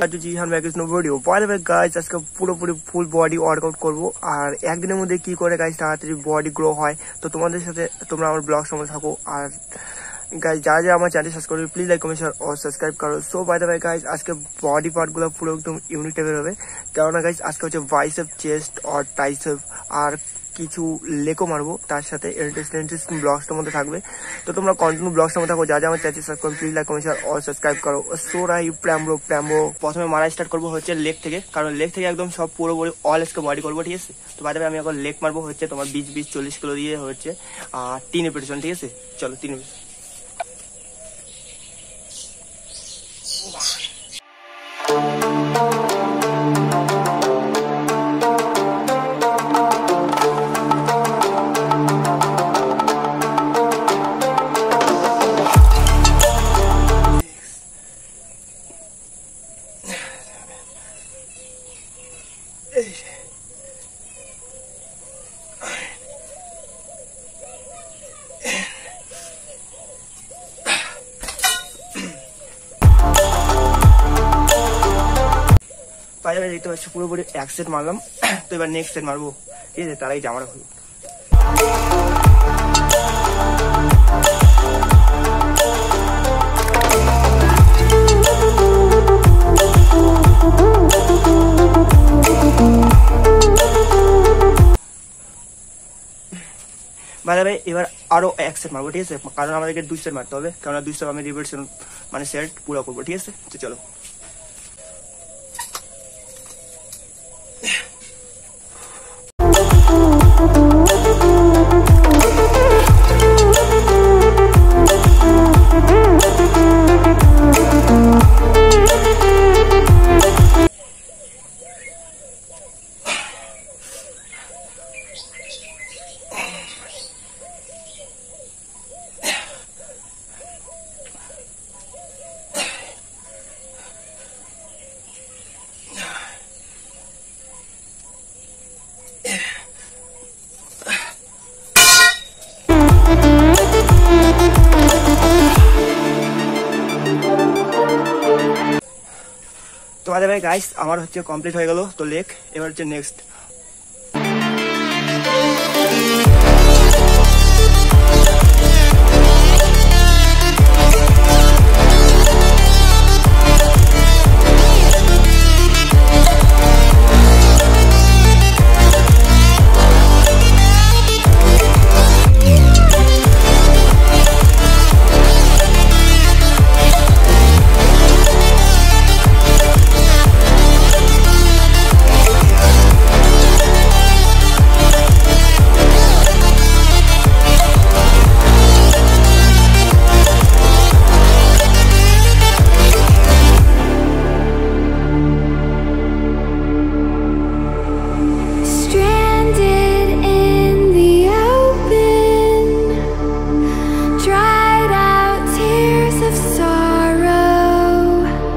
back to Jihan Maggie's new video. By the way guys, আজকে পুরোপুরি full body workout করব আর একদিনের মধ্যে কি করে গাইস তাড়াতাড়ি বডি গ্রো হয় তো তোমাদের সাথে তোমরা আমার ব্লগ সঙ্গে থাকো আর গাইস যারা যারা আমার চ্যানেল সাবস্ক্রাইব করবে প্লিজ লাইক কমেন্ট শেয়ার আর সাবস্ক্রাইব করো। So by the way guys আজকে বডি পার্টগুলো পুরো একদম ইউনিক টাইপের হবে কারণ গাইস আজকে হচ্ছে বাইসেপ চেস্ট আর ট্রাইসেপ আর কিছু লেগও মারবো তার সাথে ইন্টারেস্টিং ব্লগসটার মধ্যে থাকবে তো তোমরা কন্টিনিউ ব্লগসটার মধ্যে থাকো যা যা আমার চ্যানেল সাবস্ক্রাইব করো প্লিজ লাইক কমেন্ট শেয়ার আর সাবস্ক্রাইব করো। সো রাই প্ল্যাম্বো প্রথমে মারা স্টার্ট করবো হচ্ছে লেগ থেকে কারণ লেগ থেকে একদম সব পুরোপুরি অল স্কে বডি করবো ঠিক আছে। তো বাই দ্য ওয়ে আমি এখন লেগ মারবো হচ্ছে তোমার 20-40 কিলো দিয়ে হচ্ছে 3 রিপিটেশন ঠিক আছে। চলো 3 বাইরে দেখতে পাচ্ছি পুরোপুরি এক সেট মারলাম তো এবার নেক্সট সেট মারবো ঠিক আছে তারাই জামাটা খুলবো। বাইরে এবার আরো এক সেট মারবো ঠিক আছে কারণ আমাদেরকে 2 সেট মারতে হবে কারণ 2 সেট আমি রিপিটেশন মানে সেট পুরো করবো ঠিক আছে। তো চলো তো বাই দ্য ওয়ে গাইস আমার হচ্ছে কমপ্লিট হয়ে গেল তো লেগ এবার হচ্ছে নেক্সট